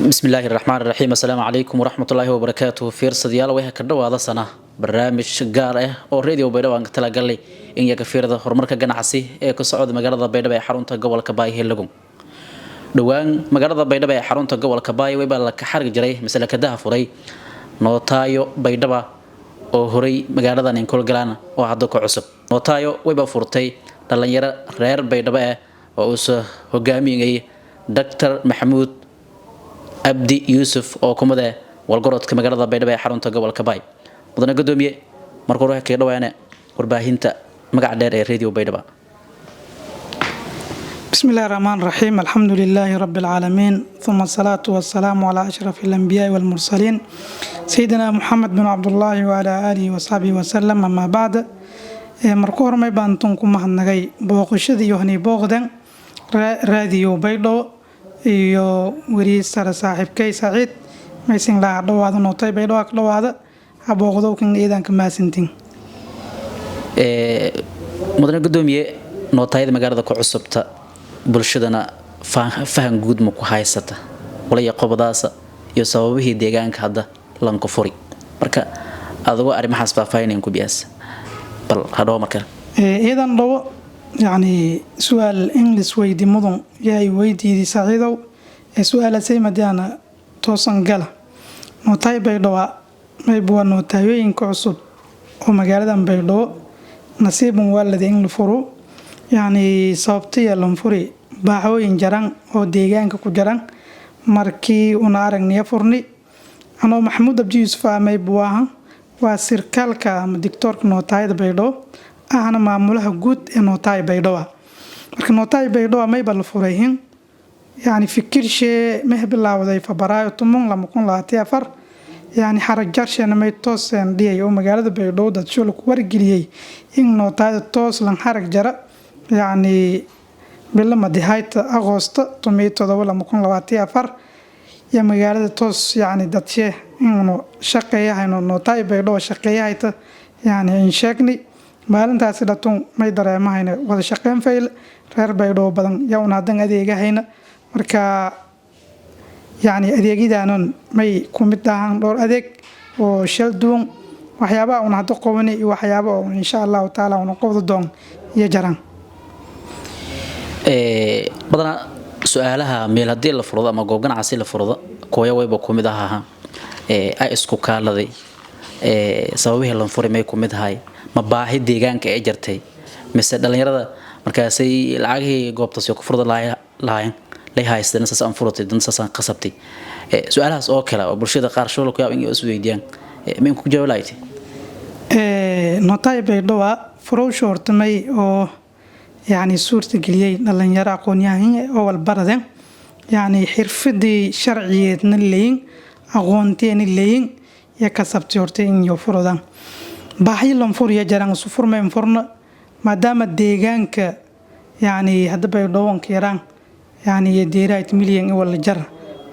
بسم الله الرحمن الرحيم السلام عليكم ورحمة الله وبركاته فيرس ديال ويها كدوا هذا سنة برنامج gaar ah oo radio Baydhabo aan tala galay in yaga fiirada horumarka ganacsi ee ka socda magaalada Baydhabo ee xarunta gobolka Baayhelagow dhawaan magaalada Baydhabo ee xarunta gobolka Baay way baa la ka xarg jiray masalakadaha furay nootaayo Baydhabo oo horay magaaladan in kul galaan oo hadda ku cusub nootaayo way baa furtay dhalinyaro reer Baydhabo oo uu hogaaminayay Dr. Maxamuud Abdi Yusuf oo kumada walgorodka magaalada Baydhabo ee xarunta gobolka Baay mudane gudoomiye markuu hore ka dhawaana warbaahinta magac dheer ee radio Baydhabo بسم الله الرحمن الرحيم الحمد لله رب العالمين ثم الصلاة والسلام على أشرف الأنبياء والمرسلين سيدنا محمد بن عبد الله وعلى آله وصحبه وسلم أما بعد مركور ما يبانتونكم مهنغي بوقشدي يهني بوغدن راديو Baydhabo iyo wariisara saaxiibkay Saciid maysan la dhawaado nootay Baydhabo ka dhawaada habooqdo kan ciidanka maasintin mudane gudoomiye nootayada magaalada ku cusubta bulshadana fahan guud ma ku haysata wala yaqobadaas iyo sababihii deegaanka hadda lanku furi marka adigu arimahaas faafayneen ku biyaas bal hadoo marka iidan dhawo يعني سؤال إنجليز ويدي مدن ياي ويدي دي سعيدو سؤال سيما ديانا توصن قلا نوتاي Baydhabo ما يبوا نوتايوين كعصب ومقالدان Baydhabo نصيب والذي إنجل فرو يعني صابتي اللنفوري باحوين جران أو ديغان كو جران markii una aragnay furni ano Maxamuud Abdi Yusuf ma yibwaaha waa sirkaalka ama doctorka nootayda Baydhabo ahna maamulaha guud ee nootaay Baydhabo marka nootaay Baydhabo may bal furayhin yani fikirshe ma bilaawday Febraayo 2024 yani xarag jarshana may toosan dhiyay oo magaalada Baydhabo dad shul ku wargeliyay in nootaayda toos lan xarag jara yani bila madihayta Agoosto 2024 ya magaalada toos yani dadshee inuu shaqeeyahayno nootaay Baydhabo shaqeeyahayta yani in sheegni maalintaas dhatoon may dareemahayna wada shaqeyn fayl reer Baydhabo badan yaa una hadan adeegahayna marka yani adeegidaanan may ku mid ahaan dhowr adeeg oo shal duun waxyaabo una hada qowani iyo waxyaabo oo insha Allah taala una qowdo doon iyo jaran badana su'aalaha meel hadii la furado ama goob ganacsi la furado kooya wayba ku mid ahaa ay isku kaaladay sababaha lan furay may ku mid ahay ma baahi deegaanka ay jartay mise dhalinyarada markaasay lacagii goobtaas ku furada lahayn haystaan saas aan furtay dan saas aan qasabtay su'aalahaas oo kala oo bulshada qaar shul ku yaab in ay is weydiiyaan meen ku jawaalaytay nootay Baydhabo furo shortmay oo yani suurta galiyay dhalinyaro aqoon-yahan oo walbaradan yani xirfadii sharciyeedna leeyin aqoonteena leeyin ya kasabtay hortay in yo furodan baahi lan furiya jaran su furmeen furna maadaama deegaanka yani hadda Baydhabo yaraan yani deerayd milyan wala jar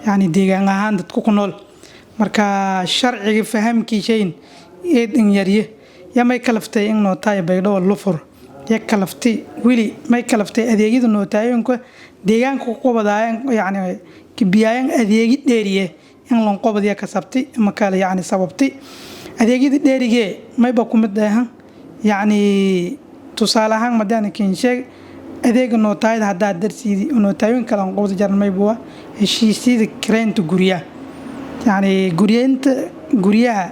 yani deegaan ahaan dadku ku nool marka sharciga fahamkiiseen eedin yariye ya may kalaftay in nootaay Baydhabo la fur ya kalaftay wili may kalaftay adeegyada nootaayinka deegaanka ku qabadayaan yani kibiyaan adeegi dheeriye in lan qabadiya kasabtay ama kale yani sababtay adeegyada dheerige mayba ku mid ah yani tusaalahan madana kin sheeg adeega nootaayda hadda darsiidi nootaayin kala qowda jarmay buu heshiisida kreenta guriya yani guriyaha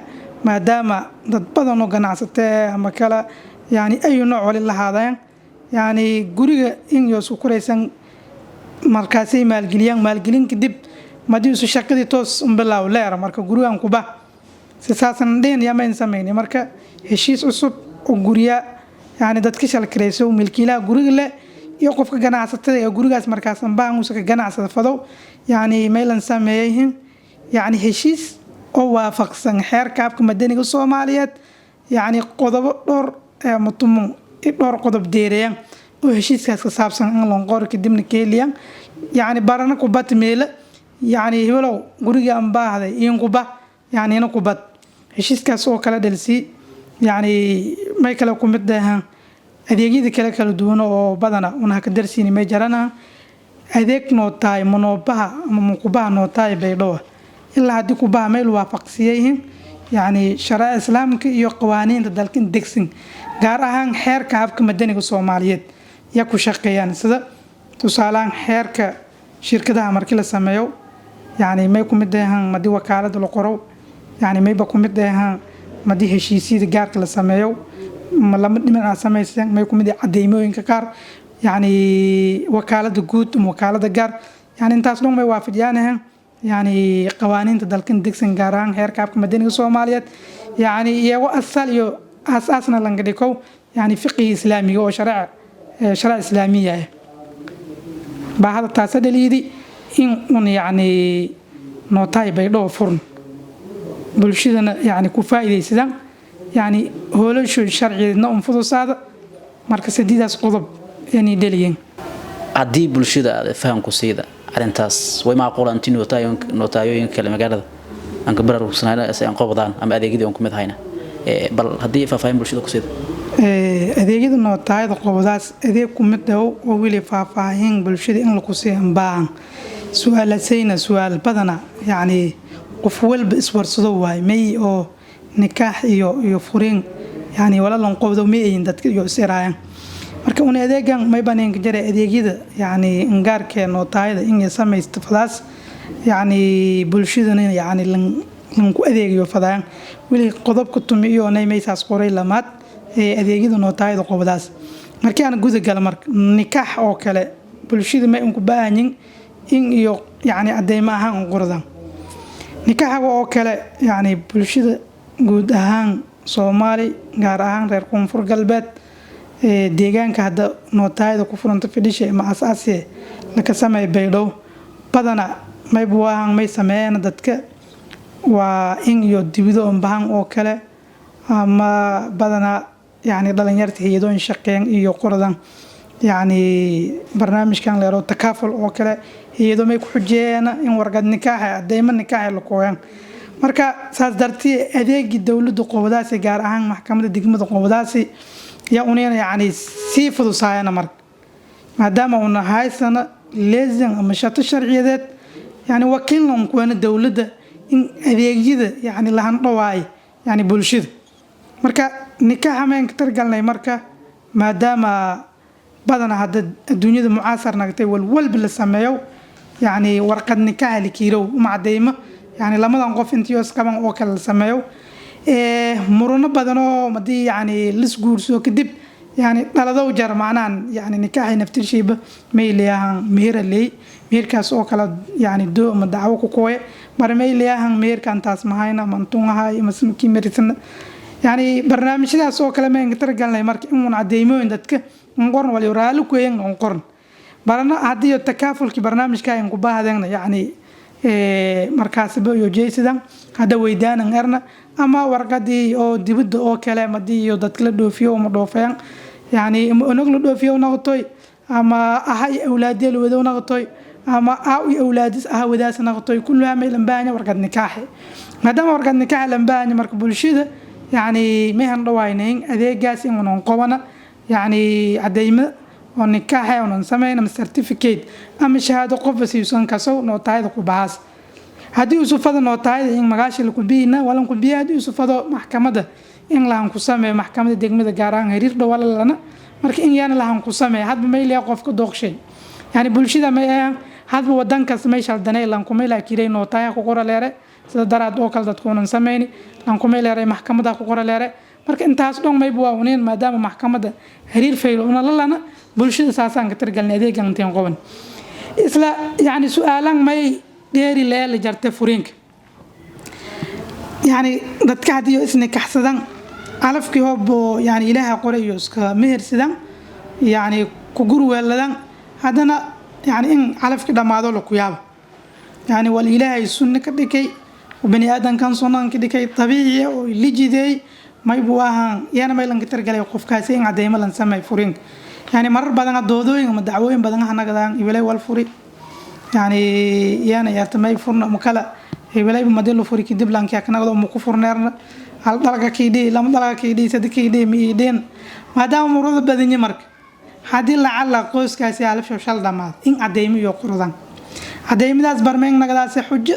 maadaama dad badan oo ganacsatay ama kala yani ay nooc wali lahaadaan yani guriga in yoo su kureysan markaasay maalgelin kadib madii su shaqadii toos bilaaw leer marka gurigan ku ba saasan dheen yaamayn sameeyay marka heshiis cusub oo guriya yani dadka shal kireyso milkiilaha guriga le iyo qofka ganacsatada ee gurigaas markaas baan uu ka ganacsada fado yani meelan sameeyay yani heshiis oo waafaqsan xeerka habka madaniga Soomaaliyeed yani qodobo dhowr qodob deereeyaan oo heshiiskaas ka saabsan in loo qoro kadibna keeliyaan yani barana ku bat meel yani heblow guriga aan baahday in ku ba yani ina ku bad heshiiskaas oo kala dhalsi yani may kala ku mid ah adeegyada kala duwan oo badana una ka darsiin may jarana adeeg noo tahay manoobaha ama mukubaha noo tahay baydhabo ilaa haddii kubaha meel waafaqsiyayihiin yani sharci islaamka iyo qawaaniinta dalka degsan gaar ahaan xeerka habka madaniga Soomaaliyeed ya ku shaqeeyaan sida tusaalaan xeerka shirkadaha markii la sameeyo yani may ku mid ahaan madii wakaalada la qoro yani may ba ku mid ahaan madii heshiisiyada gaarka la sameeyo lama dhiman sameeysan may ku mid cadeymooyinka qaar يعني وكالة جود وكالة جار يعني أنت أصلاً ما يوافقينها يعني قوانين تدلكن ديكسن جاران هير كاب مدينة الصوماليات يعني يو أصل يو أساسنا لنقديكو يعني فقه إسلامي أو شرع إسلامية بعد التاسد اللي إن يعني نوتاي بيدو فرن بلشيدنا يعني كفاية سيدان يعني هو ليش الشرعي نوم فضو صاد مركز جديد قضب يعني دليل عدي بلشيدة فهم كسيدة أرنتاس وما أقول أنتي نوتايون كلمة قالت أنك برا رسنا سينقبضان أم أديجي أنكم متهينا بل هدي فهم بلشيدة كسيدة أديجي نوتاي دقبضاس أديكم متدو وولي فاهم بلشيدة إن لقصيهم بان سؤال سينا سؤال بدنا يعني قفول بإسور صدواي مي أو نكاح يفورين يعني ولا لنقبضو مي إندت يسيران marka una adeegan may baneen jiray adeegyada yani ingaarka nootaayada in ay sameeysto fadaas yani bulshadana yani lan ku adeegiyo fadaan wili qodobka tumiyo inay meeshaas qoray lamaad ee adeegyada nootaayada qobadaas markii aan guud gal marka nikaax oo kale bulshada may ku baahanyin in iyo yani adeeyma ahaan qordan nikaaxa oo kale yani bulshada guud ahaan Soomaali gaar ahaan reer Koonfur Galbeed deegaanka hadda nootaayada ku furanta fidishay ma asaasi la ka sameey baydhabo badana may buuhan may sameeyaan dadka waa in iyo dibido baahan oo kale ama badana yani dhalinyarta hay'adooyin shaqeyn iyo qordan yani barnaamijkan leero takaaful oo kale hay'ado may ku xujeen in warqad nikaax adeeyma nikaax la kooyaan marka saas dartii adeegi dawladda qowdaasi gaar ahaan maxkamadda degmada qowdaasi يا أنينا يعني سيف ذوساينا مرك ما دام أننا هاي سنة لازم مشات الشرعية ذات يعني وكلنا مكون الدولة ده إن أذيجيده يعني لهن رواي يعني بولشيد مركا نكاح ما ينكتر قالنا مركا ما دام بدنا هذا الدنيا المعاصر نقطة والولب اللي سميو يعني ورقة نكاح اللي كيرو ومع دايما يعني لما نقف انتيوس كمان وكل سميو مرونه بدنو مدي يعني لسغورسو كدب يعني دلادو جار معنان يعني نكاح نفتر شيبه ميليان مير لي ميركاس او كلا يعني دو مدعو كوكوي مر ميليان مير كان تاس ماهينا منتون هاي مسمكي ميرتن يعني برنامجdaas oo kale ma inta galnay markii in cadeeymo dadka qorn wali raali ku yeeyn qorn barana hadii takaafulki barnaamijka ay ku baahdeen yani markaasba iyo jeesidan hada weydaanan erna ama warqadii oo dibadda oo kale madii iyo dadka la dhoofiyo ma dhoofayaan yani onog la dhoofiyo noqotoy ama ahay awlaadeel wada noqotoy ama awlaadis wadaas noqotoy kulluha meelan baanya warqad nikaax madama warqad nikaax lan baanya marka bulshada yani meehan dhawayneen adeegaas in uu qobana yani adeeyma oo nikaax oo sameeyna certificate ama shahaado qof siisan kaso nootaayada ku baas hadii uu sufado nootaayada in magaashi la ku biina wala ku biyaad uu sufado maxkamadda in la ku sameeyo maxkamadda degmada gaaraan xiriir dhawal lana marka in yaana la ku sameeyo hadba meelay qofka dooqshay yani bulshada ma hadba wadankaas meesha danay lan ku meelay kiray nootaaya ku qoraleere sida daraad oo kala dadku unan sameeyni lan ku meelay maxkamadda ku qoraleere marka intaas dhoon may buu waaneen maadaama maxkamadda xiriir fayl una lana bulshada saasan ka tirgalnay adeegan intaan qoban isla yani su'aalan may dheeri leela jartay furiinka yani dadka hadiyo isna kaxsadan alafkii hoobo yani ilaaha qorayo iska mehersadan yani ku gurweeladan hadana yani in alafkii dhamaado la ku yaabo yani wal ilaahay sunna ka dhigay bani aadan kan sunan ka dhigay tabiici oo lijiday may buu ahaan yana may lan ka tirgalay qofkaasi in cadeeyma lan sameey furiinka يعني مرر بدنا دودوين ومدعوين بدنا هنا قدان يبلي والفوري يعني يانا يرتمي فرنا مكلا يبلي بمدلو فوري كدب لانك يا كنا قدام مكفور نرنا هل درجة كيدي لم درجة كيدي سد كيدي ميدين ما دام مرور بدني مرك haddii lacala qoyskaasi alif shal dhamaad in cadeymo iyo qordaan cadeymadaas barmeen nagadaas xujo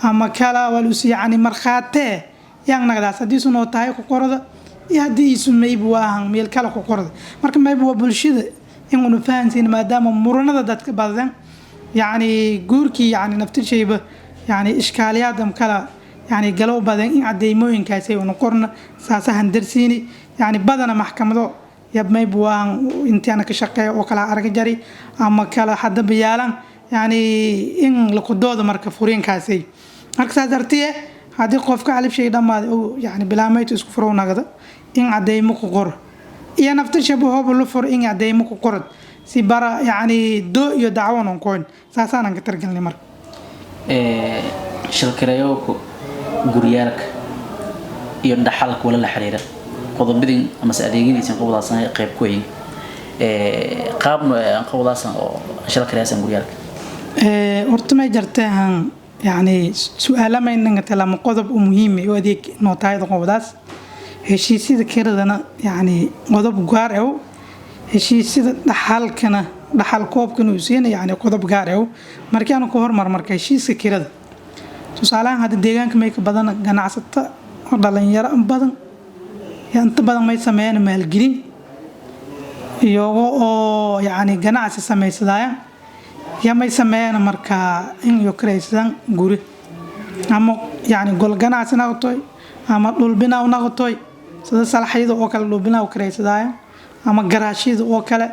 ama kala walus yani markhaate yang nagadaas haddii sunoo tahay ku qorda iyo haddii isu mayb waahan meel kale ku qorda marka mayb waa bulshada inuu fahantiin maadaama muranada dadka badan yani guurkii yani naftirshayba yani iskaaliyaadam kala يعني قالوا بدن إن عديموين كاسي ونقرن ساسهن درسيني يعني بدنا محكمة يب ما يبوان أنت أنا كشقة وكلا أرجع جري أما كلا حد بيالن يعني إن لقدود مركفورين كاسي مركز درتيه هذه قف كعلب شيء دم يعني بلا ما يتسكفرون هذا إن عديمو كقر إيه نفتش شبهه بالفور إن عديمو كقرد سبارة يعني دو يدعون نكون ساسان كترجلني مر شلكريوكو guryaalka iyo dhaxalka wala la xiriira qodobadii ama adeegyadiisa qowdaasan ay qayb ku yihiin qaabno aan qowdaasan oo shal kareysan guryaalka horta ma jartaan yani su'aalo ma inna talama qodob muhiim oo adeeg nootaayada qowdaas heshiisida kiradana yani qodob gaar ah heshiisida dhaxalkana dhaxal koobkan uu siina yani qodob gaar ah markii aan ku hormar markay heshiiska kirada tusaalahan hadda deegaanka may ka badan ganacsata oo dhalinyaro badan inta badan may sameeyaan maalgelin oo yani ganacsi sameeysadaan ya may sameeyaan marka in iyo kiraysan guri ama yani gol ganacsi noqotoy ama dhul binaaw noqotoy sida salaxayda oo kale dhul binaaw kiraysadaan ama garaashida oo kale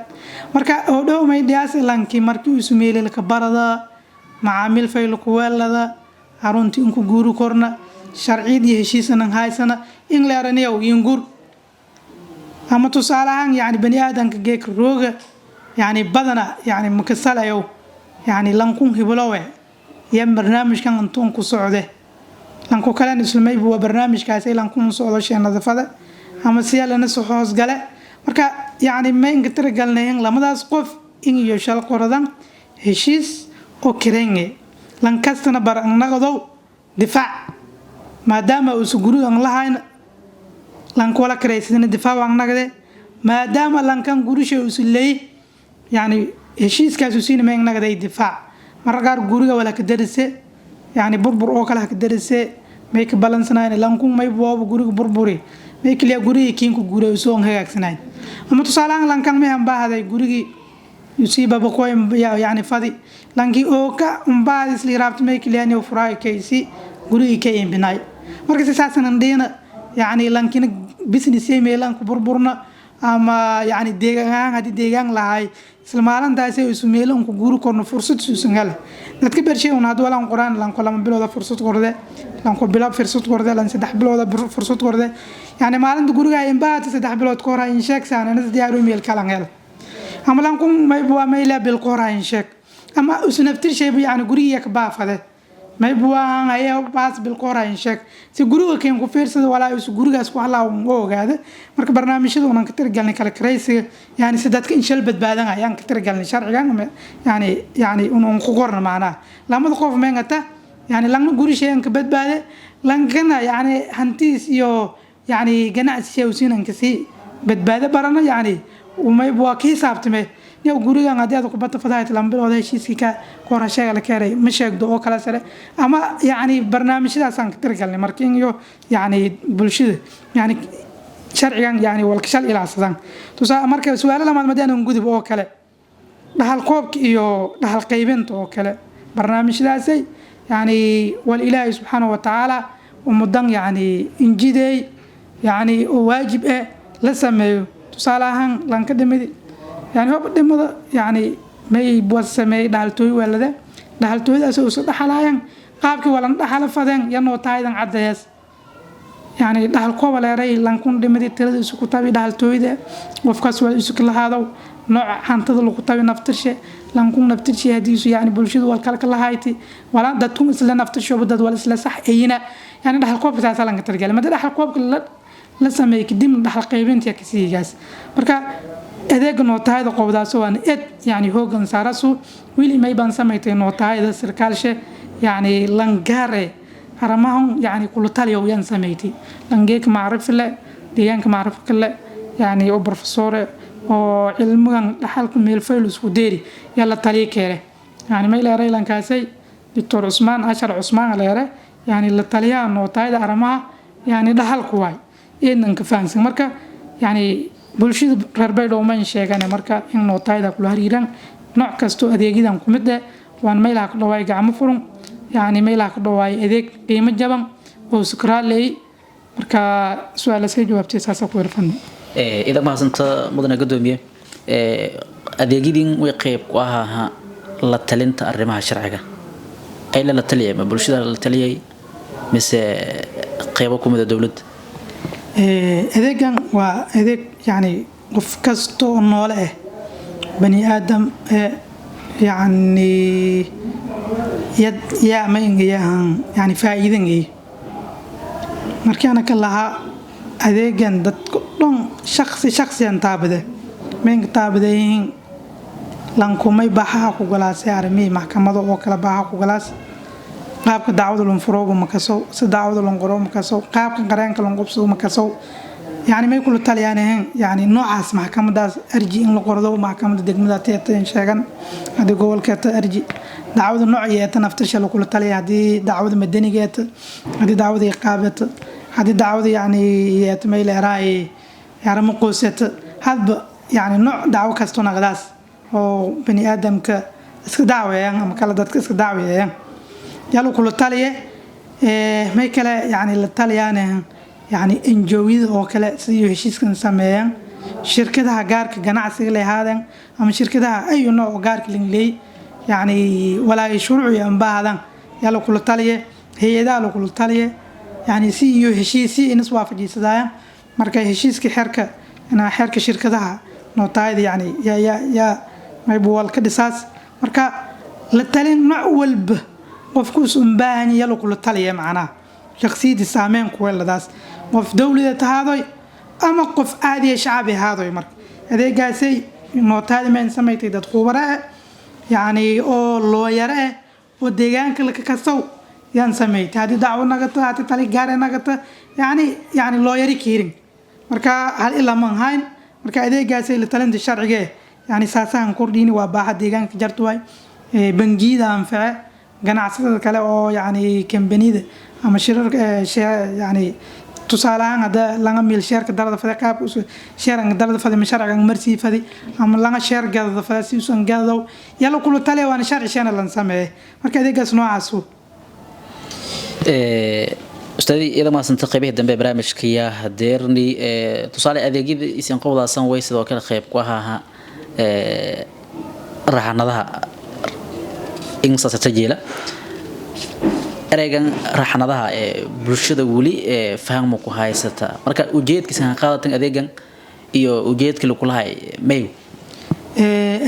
marka oo dhow may dhiyaas lankii markii uu sameeyay ka barada macaamil fayl ku weelada aruntii inku guuru korna sharciidii heshiisan haysana in la araniyo in guur ama tusaalahan yani bani aadanka geek rooga yani badana yani makasalayo yani lankun hiblowe yam barnaamijkan antoon ku socde lanku kale islamay buu barnaamijkaas lankun socdo sheenadafada ama siyaalana soo hoos gale marka yani ma inga tiragalneen lamadaas qof in iyo shal qoradan heshiis oo kireenye lankastana bar naqdo difaac maadaama uu suguru aan lahayn lanku wala kiraysadina difaac aan naqde maadaama lankan gurisha uu leey yani heshiiskaas uu siin meen naqday difaac marqaar guriga wala ka darise yani burbur oo kala ka darise may ka balansanayn lanku may boob guriga burburi may kaliya guriga kiinku guray soo hagaagsanayn ama tusaalahan lankan may han baahaday gurigi yusiba baqoy yani fadi lanki oo ka umbaad isli raabta may kaliya oo furaay kaysi guriga ka imbinay marka saasan deena yani lankina business ay meelan ku burburna ama yani deegaan hadii deegaan lahay isla maalintaas ay isu meelan ku guri korno fursad suusan hal dadka bershay una hadu walan quraan lan kolama bilowda fursad qorde lan ko bilab fursad qorde lan saddex bilowda fursad qorde yani maalinta guriga imbaad saddex bilood ka hor in sheegsan ana diyaaru meel kala hel ama lan kun may buu may la bil qorayn sheeg ama usnaftir shay yani guriga ka baafade may buu aan ay baas bil qorayn sheeg si guriga keen ku fiirsado walaa isu gurigaas ku halaa oo ogaade marka barnaamijyada unan ka tirgalnay kala kareysiga yani si dadka in shal badbaadan ayaan ka tirgalnay sharcigan yani unan ku qorna macna lamada qof meengata yani lan guri sheen ka badbaade lan kana yani hantiis iyo yani ganacsi uu siinan ka si badbaade barana yani وما يبغى كيس عبتمه يا غوري عن عادي هذا كبت فتاة لامبل هذا شيء كذا كورا شيء على كاري مش يقدر أو كلا سره أما يعني برنامج هذا سانك ترجع لي ماركين يو يعني بلشيد يعني شرعيا يعني والكشال إلى أساسا توسا مارك سؤال لما مدينا نقول بأو كلا بهالقوب يو بهالقيبين تو كلا برنامج هذا سي يعني والإله سبحانه وتعالى ومدن يعني إنجيدي يعني واجب لسمه tusaalahan lan ka dhimid yani hab dhimada yani may boossamay dhaltooy walada dhaltooydaas oo dhaxalayaan qaabkii walan dhaxala fadeen yanoo taaydan cadeys yani dhaxal koob leeray lan kun dhimid tirada isku tabi dhaltooyda qofkaas wal isku lahaado nooc hantada lagu tabi naftirshe lan kun naftirshe hadiisu yani bulshadu wal kala kala hayti wala dadku isla naftirsho dad wal isla sax ayina yani dhaxal koob taas lan ka targal ma dhaxal koob la sameey kadib dhaxal qaybinta ka siigaas marka adeeg nootaayada qowdaas oo yani hoogan saarasu wili may ban sameeytay nootaayada sarkaalshe yani langaare haramahan yani kullu taliyo yan sameeytay langeek maarif la deegaanka maarif kale yani oo professor oo cilmigan dhaxalka meel fayl isku deeri yalla taliye kale yani meel reelan kaasay Dr. Usman Ashar Usman leere yani la taliyaa nootayda aramaha yani dhaxalku way inaan ka fahansan marka yani bulshada reer Baydhabo ma sheegan marka in nootayda kula hariiran nooc kasto adeegidan ku mid ah waan meelaha ka dhawaay gacmo furan yani meelaha ka dhawaay adeeg qiimo jaban oo sukraaley marka su'aal iska jawaabtay saasa ku warfan ida ma santa mudane gadoomiye adeegidin way qayb ku ahaa la talinta arrimaha sharciga ay la taliyay ma bulshada la taliyay mise qaybo ku mid ah dawladda adeegan waa adeeg yani qof kasto noole ah bani aadam يعني يا ما إنجيها يعني فائدة إنجي مركانا كلها أذيعن دتكون شخصي أنتابده من تابدين لانكم ما يباحها كوجلاس يارمي محكمة أو كلا باحها كوجلاس قاب كدعوة للمفروض مكسو سدعوة للقروم مكسو قاب كقرين كلامقبسو مكسو يعني ما يقولوا تاليانه يعني نوعاس محكمة داس أرجي إن القرضو محكمة دقمة تيتين شغن هذا جوال كات أرجي دعوة النوعية تنفتش لو كل تالي هذه دعوة مدنية هذه دعوة إقامة هذه دعوة يعني يتميل رأي يعني مقوسة هذا يعني نوع دعوة كاستونا غلاس أو بني آدم اسك دعوة يعني مكلا دتك اسك دعوة يعني يلو كل تالي ما يكلا يعني التاليانه يعني انجويد oo kale sidii heshiiskan sameeyaan shirkadaha gaarka ganacsiga leeyahadan ama shirkadaha ay nooc gaarka leeyahay yani walaa shuruuci aan baahadan yalla kula taliye hay'adaha la kula taliye yani si iyo heshiisi in iswaafajisadaayaan marka heshiiska xeerka shirkadaha nootayda yani ya may bool ka dhisaas marka la talin nooc walba qofku u baahan yahay yalla kula taliye macnaha shakhsiyada saameyn ku leedaas qof dawladda haaday ama qof aadi shacbi haaday marka adeegaasay nootayda ma sameeyay dad khubara yani oo looyar oo deegaanka la ka kasaw yaan sameeyay hadii dacwo nagata hadii tali gaar nagata yani looyari kiirin marka hal ila man hayn marka adeegaasay la talinta sharciga yani saasaan kordhini waa baaha deegaanka jartay bangiyada anfaca ganacsatada kale oo yani kambanida ama shirarka yani tusaalahan hada laga meel sheerka darada fada qaab sheeran darada fada masharciga marsi fadi ama laga sheer gadada fada si usan gadaw yalla kullu tale waan sharci shana lan sameey marka adeegaas noocaas ustaadi ila ma santa qaybaha dambe barnaamijka ya hadeerni tusaale adeegyada isin qowdaasan way sidoo kale qayb ku ahaa raxanadaha insa sajila eraygan raxanadaha bulshada wali fahmo ku haysata marka ujeedkiisa qaadatan adeegan iyo ujeedka lagu lahay may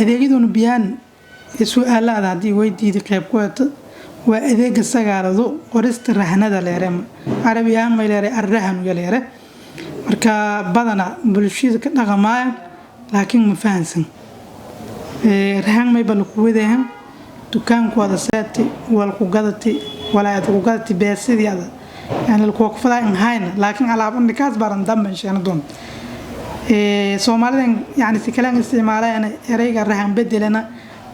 adeegyaduna biyaan su'aalaad hadii weydiido qayb ku wata waa adeega sagaarado qorista raxanada leeram arabiyaan ma leeray arrahan leeray marka badana bulshada ka dhaqamaya laakiin ma fahansan rahan may bal ku wadaan dukaankooda saati wal ku gadati ولا يتوقعت بيسيد هذا يعني الكوكفة إن هاين لكن على أبن الكاس بارن دم من شأن دون سومالين يعني سكلان استعماله يعني ريجا رهن بدلنا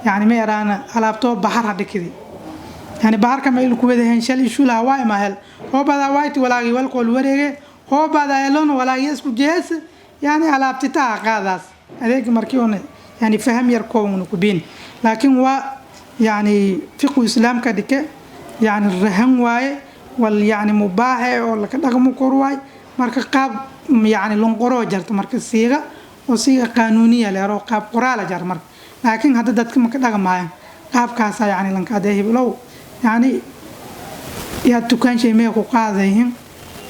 يعني ما يرانا على بتوع بحر هذا كذي يعني بحر كم يلقوا ده هنشل يشول هواي مهل هو بدأ وايت ولا يوال كل ورقة هو بدأ يلون ولا يسكو جهز يعني على بتاع قادس هذيك مركيون يعني فهم يركون نكبين لكن هو يعني فقه الإسلام كذيك يعني الرهن واي وال يعني مباح ولا كذا مقروي مركز قاب يعني لونقرو جرت مركز صيغة وصيغة قانونية لرو قاب قرالة جر مركز لكن هذا دتك ما كذا معين قاب كاسة يعني لان كده بلو يعني يا تكان شيء ما يقول قاضيهم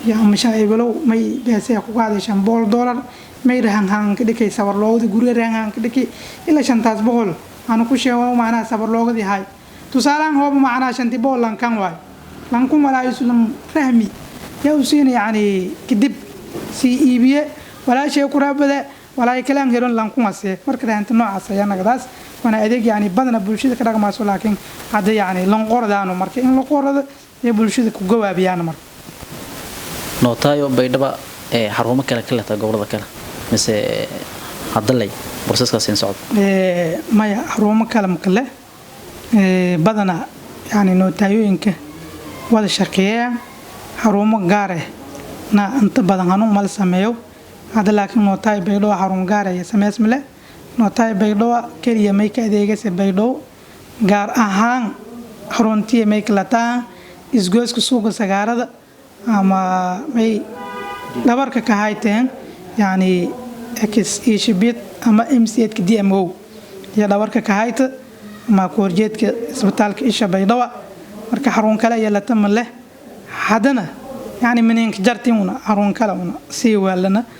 يا مش بلو ما بس يقول قاضي شن $1 ما يرهن هان كده كي صور لو دي غوري رهن هان كده كي إلا شن تاس بقول أنا كوشي هو معنا صور لو دي هاي تسالان هو معنا شنتي بول لان كان واي لانكم ولا يسلم فهمي يوسين يعني كدب سي ايبيه ولا شيء قرابده ولا كلام هيرون لانكم اسه marka inta noocaas ayana gadaas wana adeeg yani badana bulshada ka dhaqmayso laakiin hada yani lan qordaano marka in la qorado ee bulshada ku gawaabiyaan marka nootayo baydhaba xarumo kala kala ta gobolada kala mise hadalay بروسيسكاas in socdo maya xarumo kale maqle badana yani nootayooyinka wada shaqeeya xarumo gaar ah na inta badan anu mal sameeyo hada laakiin nootay baydhabo xarun gaar ah sameysmale nootay baydhabo kaliya may ka adeegaysa baydhabo gaar ahaan xaruntii may kala taa isgoyska suuqa sagaarada ama may dabarka ka hayteen yani XESHBIT ama MCH DMO ya dabarka ka hayta ma koorjeedka isbitaalka isha baydhabo marka xarun kale ayaa la tamal leh hadana yani mineenka jartiina xarun kale una si waalana